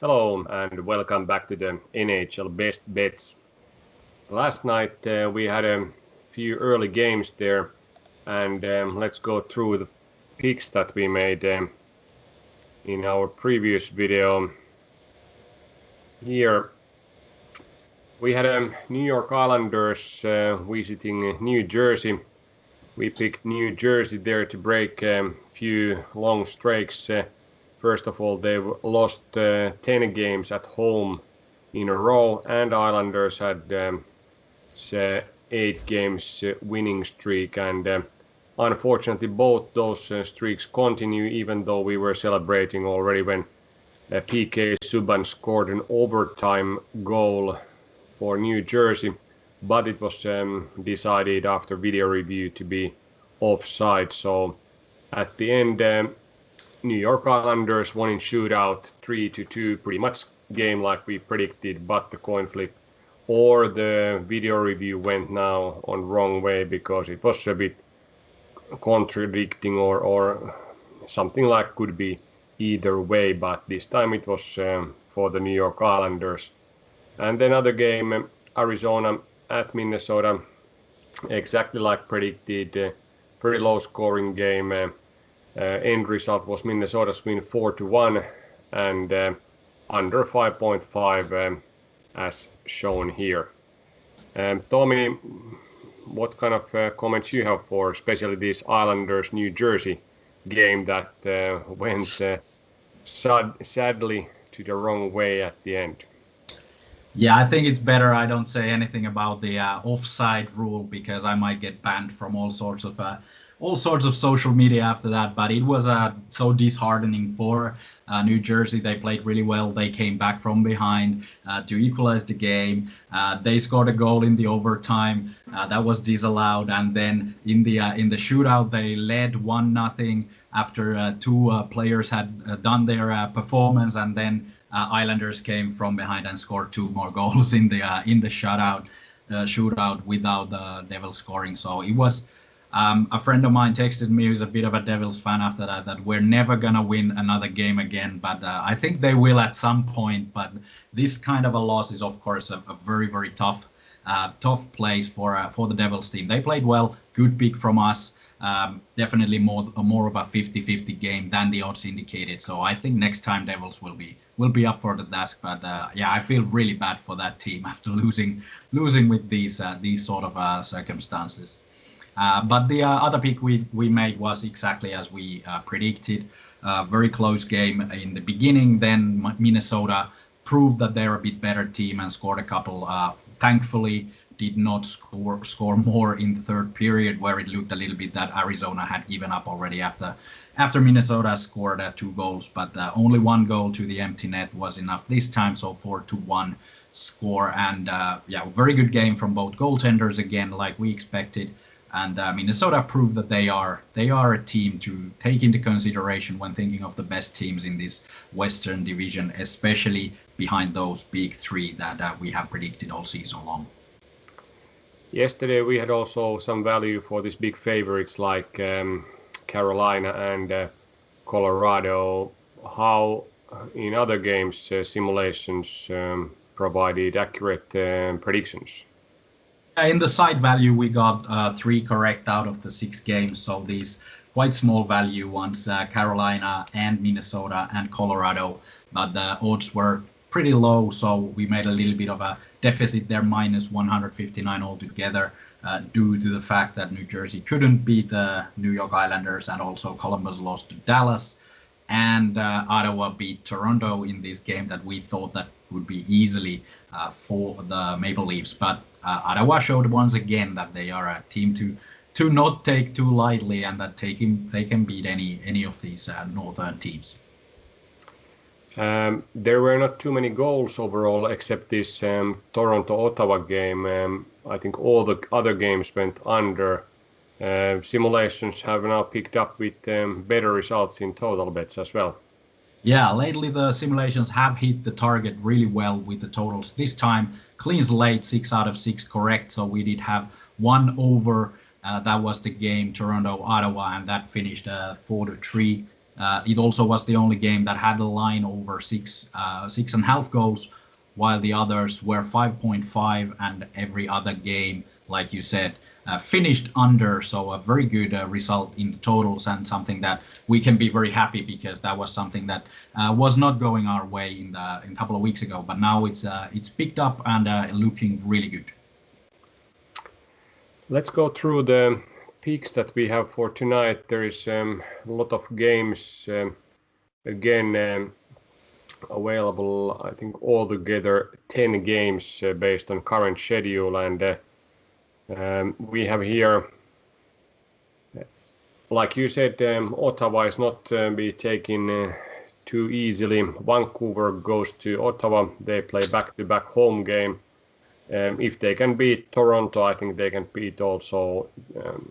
Hello and welcome back to the NHL Best Bets. Last night we had a few early games there, and let's go through the picks that we made in our previous video. Here we had New York Islanders visiting New Jersey. We picked New Jersey there to break a few long streaks. First of all, they lost 10 games at home in a row, and Islanders had 8 games winning streak, and unfortunately both those streaks continue, even though we were celebrating already when PK Subban scored an overtime goal for New Jersey, but it was decided after video review to be offside. So at the end, New York Islanders won in shootout 3-2, pretty much game like we predicted, but the coin flip or the video review went now on wrong way because it was a bit contradicting or something like could be either way, but this time it was for the New York Islanders. And then other game, Arizona at Minnesota, exactly like predicted, pretty low scoring game. End result was Minnesota's win 4-1 and under 5.5 as shown here. Tommy, what kind of comments you have for especially this Islanders New Jersey game that went sadly to the wrong way at the end? Yeah, I think it's better I don't say anything about the offside rule because I might get banned from all sorts of social media after that. But it was so disheartening for New Jersey. They played really well. They came back from behind to equalize the game. They scored a goal in the overtime that was disallowed, and then in the shootout they led 1-0 after two players had done their performance, and then Islanders came from behind and scored 2 more goals in the shootout without the Devils scoring. So it was. A friend of mine texted me who's a bit of a Devils fan after that we're never gonna win another game again, but I think they will at some point. But this kind of a loss is of course a very, very tough place for the Devils team. They played well, good pick from us. Definitely more of a 50-50 game than the odds indicated. So I think next time Devils will be up for the task. But yeah, I feel really bad for that team after losing with these sort of circumstances. But the other pick we made was exactly as we predicted. Very close game in the beginning. Then Minnesota proved that they're a bit better team and scored a couple. Thankfully, did not score more in the third period, where it looked a little bit that Arizona had given up already after Minnesota scored 2 goals. But only 1 goal to the empty net was enough this time. So 4-1 score, and yeah, very good game from both goaltenders again, like we expected. And Minnesota proved that they are a team to take into consideration when thinking of the best teams in this Western Division, especially behind those big 3 that we have predicted all season long. Yesterday we had also some value for these big favorites like Carolina and Colorado. How in other games simulations provided accurate predictions? In the side value, we got 3 correct out of the 6 games. So these quite small value ones, Carolina and Minnesota and Colorado. But the odds were pretty low, so we made a little bit of a deficit there, minus 159 altogether, due to the fact that New Jersey couldn't beat the New York Islanders, and also Columbus lost to Dallas, and Ottawa beat Toronto in this game that we thought that would be easily for the Maple Leafs. But Ottawa showed once again that they are a team to not take too lightly, and that they can beat any of these northern teams. There were not too many goals overall, except this Toronto-Ottawa game. I think all the other games went under. Simulations have now picked up with better results in total bets as well. Yeah, lately the simulations have hit the target really well with the totals. This time, clean slate, 6 out of 6 correct. So we did have 1 over. That was the game Toronto-Ottawa, and that finished 4-3 It also was the only game that had a line over 6.5 goals, while the others were 5.5, and every other game, like you said, finished under. So a very good result in the totals, and something that we can be very happy, because that was something that was not going our way in a couple of weeks ago. But now it's picked up and looking really good. Let's go through the picks that we have for tonight. There is a lot of games again available. I think altogether 10 games based on current schedule, and we have here, like you said, Ottawa is not be taken too easily. Vancouver goes to Ottawa. They play back-to-back home game. If they can beat Toronto, I think they can beat also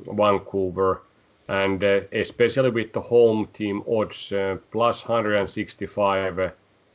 Vancouver, and especially with the home team odds plus 165.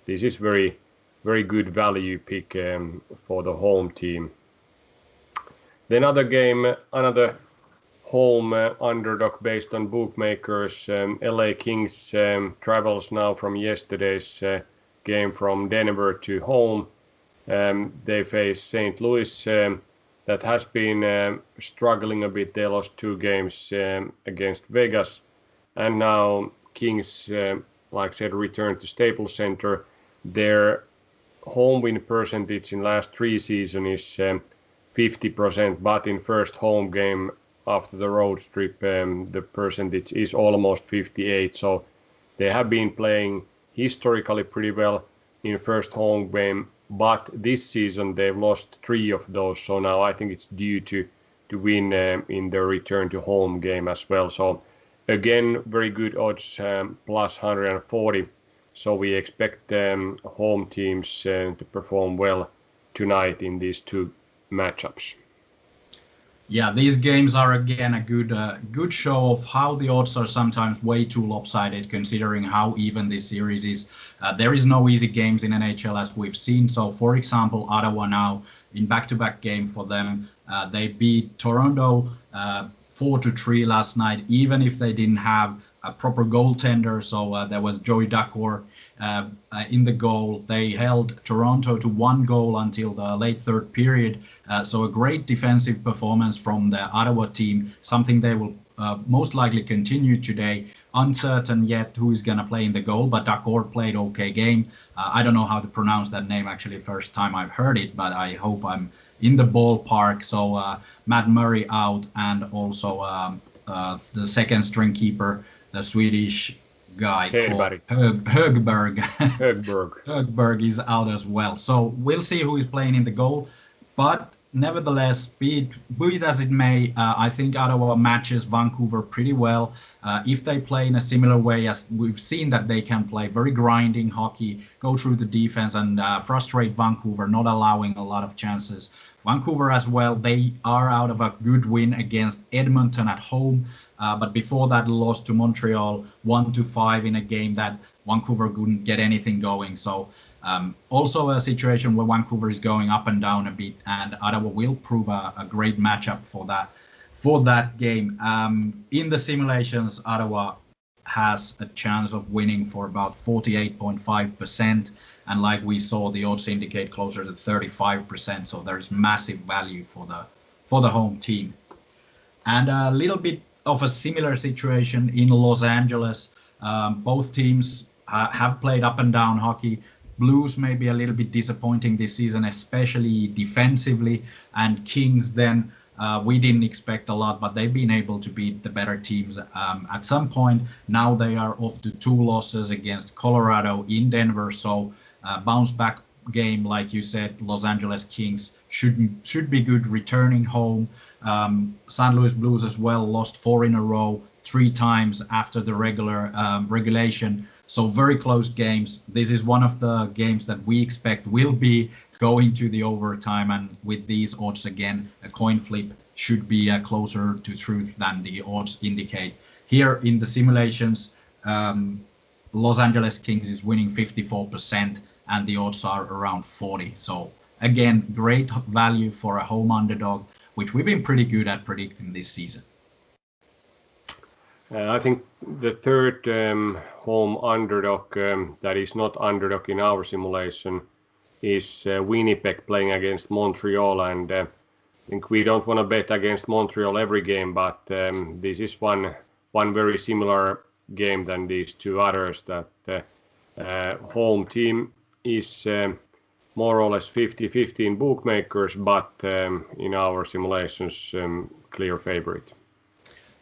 This is very good value pick for the home team. Then another home underdog based on bookmakers. LA Kings travels now from yesterday's game from Denver to home. They face St. Louis, that has been struggling a bit. They lost 2 games against Vegas, and now Kings, like I said, return to Staples Center. Their home win percentage in last 3 seasons is 50%, but in first home game after the road trip, the percentage is almost 58. So they have been playing historically pretty well in first home game, but this season they've lost 3 of those. So now I think it's due to win in their return to home game as well. So again, very good odds, plus 140. So we expect home teams to perform well tonight in these 2 matchups. Yeah, these games are again a good show of how the odds are sometimes way too lopsided, considering how even this series is. There is no easy games in NHL, as we've seen. So, for example, Ottawa now in back-to-back game for them, they beat Toronto 4-3 last night, even if they didn't have a proper goaltender. So there was Joey Daccord in the goal. They held Toronto to 1 goal until the late third period. So a great defensive performance from the Ottawa team, something they will most likely continue today. Uncertain yet who is going to play in the goal, but Daccord played okay game. I don't know how to pronounce that name, actually, first time I've heard it, but I hope I'm in the ballpark. So Matt Murray out, and also the second string keeper, the Swedish guy called Högberg. Högberg is out as well. So we'll see who is playing in the goal. But nevertheless, be it as it may, I think Ottawa matches Vancouver pretty well. If they play in a similar way as we've seen that they can play, very grinding hockey, go through the defense and frustrate Vancouver, not allowing a lot of chances. Vancouver as well, they are out of a good win against Edmonton at home. But before that, lost to Montreal 1-5 in a game that Vancouver couldn't get anything going. So also a situation where Vancouver is going up and down a bit, and Ottawa will prove a great matchup for that game. In the simulations, Ottawa has a chance of winning for about 48.5%. And like we saw, the odds indicate closer to 35%. So there's massive value for the home team. And a little bit of a similar situation in Los Angeles. Both teams have played up and down hockey. Blues may be a little bit disappointing this season, especially defensively. And Kings, then we didn't expect a lot, but they've been able to beat the better teams at some point. Now they are off to 2 losses against Colorado in Denver. So bounce back game, like you said, Los Angeles Kings should be good returning home. St. Louis Blues as well, lost 4 in a row, 3 times after the regulation. So very close games. This is one of the games that we expect will be going to the overtime, and with these odds again, a coin flip should be closer to truth than the odds indicate. Here in the simulations, Los Angeles Kings is winning 54%, and the odds are around 40. So again, great value for a home underdog, which we've been pretty good at predicting this season. I think the third home underdog that is not underdog in our simulation is Winnipeg playing against Montreal, and I think we don't want to bet against Montreal every game, but this is one very similar game than these two others. That home team is more or less 50-50 in bookmakers, but in our simulations, clear favorite.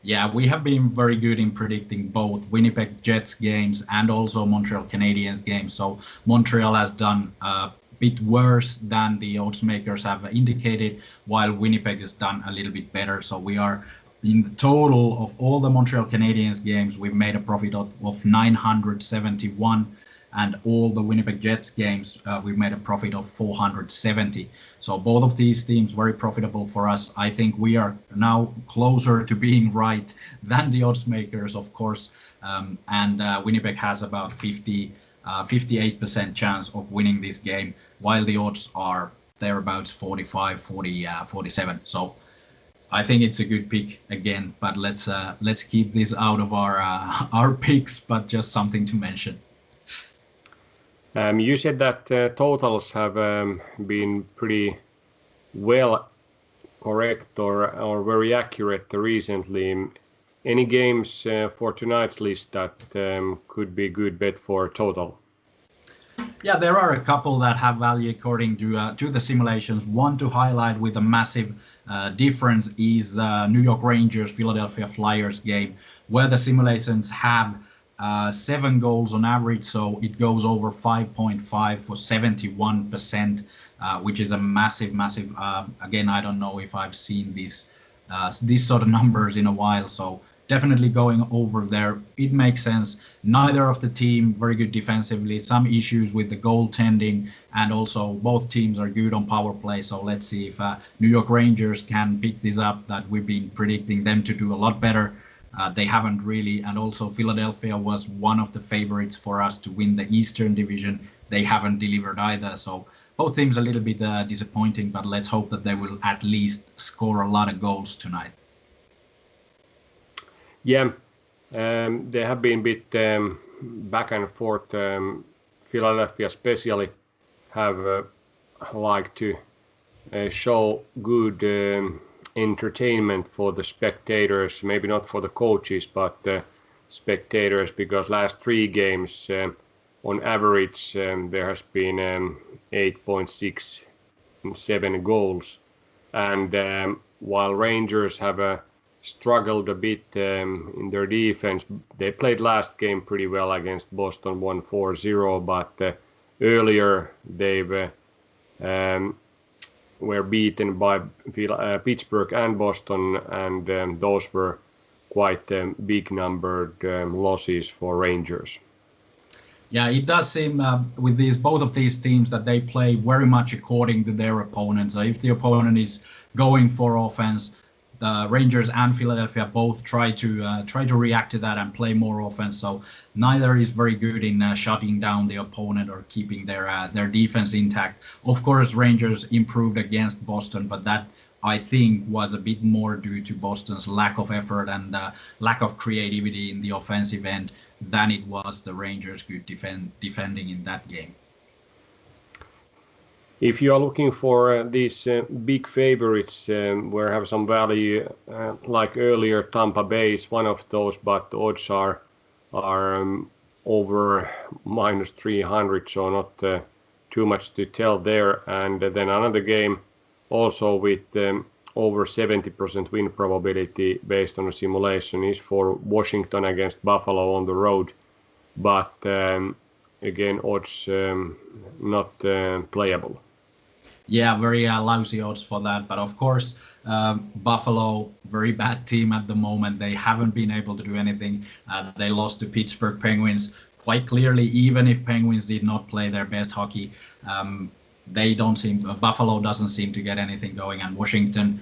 Yeah, we have been very good in predicting both Winnipeg Jets games and also Montreal Canadiens games. So Montreal has done a bit worse than the odds makers have indicated, while Winnipeg has done a little bit better. So we are in the total of all the Montreal Canadiens games, we've made a profit of 971. And all the Winnipeg Jets games, we've made a profit of 470. So both of these teams very profitable for us. I think we are now closer to being right than the odds makers, of course. And Winnipeg has about 58% chance of winning this game, while the odds are thereabouts 45, 40, 47. So I think it's a good pick again, but let's keep this out of our picks, but just something to mention. You said that totals have been pretty well correct or very accurate recently. Any games for tonight's list that could be good bet for total? Yeah, there are a couple that have value according to the simulations. One to highlight with a massive difference is the New York Rangers Philadelphia Flyers game, where the simulations have 7 goals on average, so it goes over 5.5 for 71%, which is a massive. Again, I don't know if I've seen these sort of numbers in a while, so definitely going over there. It makes sense. Neither of the team very good defensively. Some issues with the goaltending, and also both teams are good on power play. So let's see if New York Rangers can pick this up. That we've been predicting them to do a lot better. They haven't really, and also Philadelphia was one of the favorites for us to win the Eastern Division. They haven't delivered either, so both teams a little bit disappointing, but let's hope that they will at least score a lot of goals tonight. Yeah, they have been a bit back and forth. Philadelphia especially have liked to show good entertainment for the spectators, maybe not for the coaches, but the spectators, because last 3 games on average there has been 8.6 and 7 goals, and while Rangers have struggled a bit in their defense, they played last game pretty well against Boston, won 4-0, but earlier they've were beaten by Pittsburgh and Boston, and those were quite big numbered losses for Rangers. Yeah, it does seem with both of these teams that they play very much according to their opponent. So if the opponent is going for offense, the Rangers and Philadelphia both try to react to that and play more offense. So neither is very good in shutting down the opponent or keeping their defense intact. Of course, Rangers improved against Boston, but that I think was a bit more due to Boston's lack of effort and lack of creativity in the offensive end than it was the Rangers good defending in that game. If you are looking for these big favorites where have some value, like earlier Tampa Bay is one of those, but the odds are over -300, so not too much to tell there. And then another game also with over 70% win probability based on a simulation is for Washington against Buffalo on the road, but again odds not playable. Yeah, very lousy odds for that. But of course, Buffalo, very bad team at the moment. They haven't been able to do anything. They lost to Pittsburgh Penguins quite clearly, even if Penguins did not play their best hockey. Buffalo doesn't seem to get anything going. And Washington,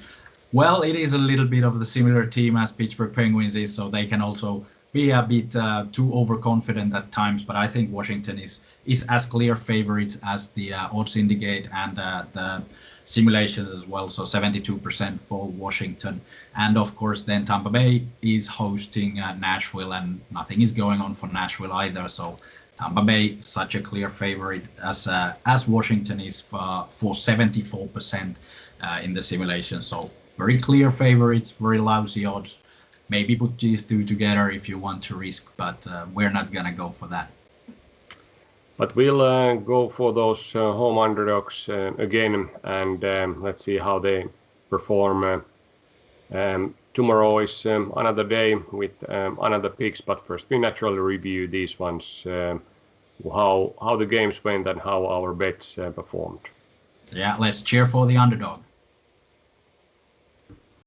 well, it is a little bit of the similar team as Pittsburgh Penguins is, so they can also be a bit too overconfident at times, but I think Washington is as clear favorites as the odds indicate, and the simulations as well. So 72% for Washington, and of course then Tampa Bay is hosting Nashville, and nothing is going on for Nashville either. So Tampa Bay such a clear favorite as Washington is for 74% in the simulation. So very clear favorites, very lousy odds. Maybe put these two together if you want to risk, but we're not gonna go for that. But we'll go for those home underdogs again, and let's see how they perform. Tomorrow is another day with another picks, but first we naturally review these ones, how the games went and how our bets performed. Yeah, let's cheer for the underdog.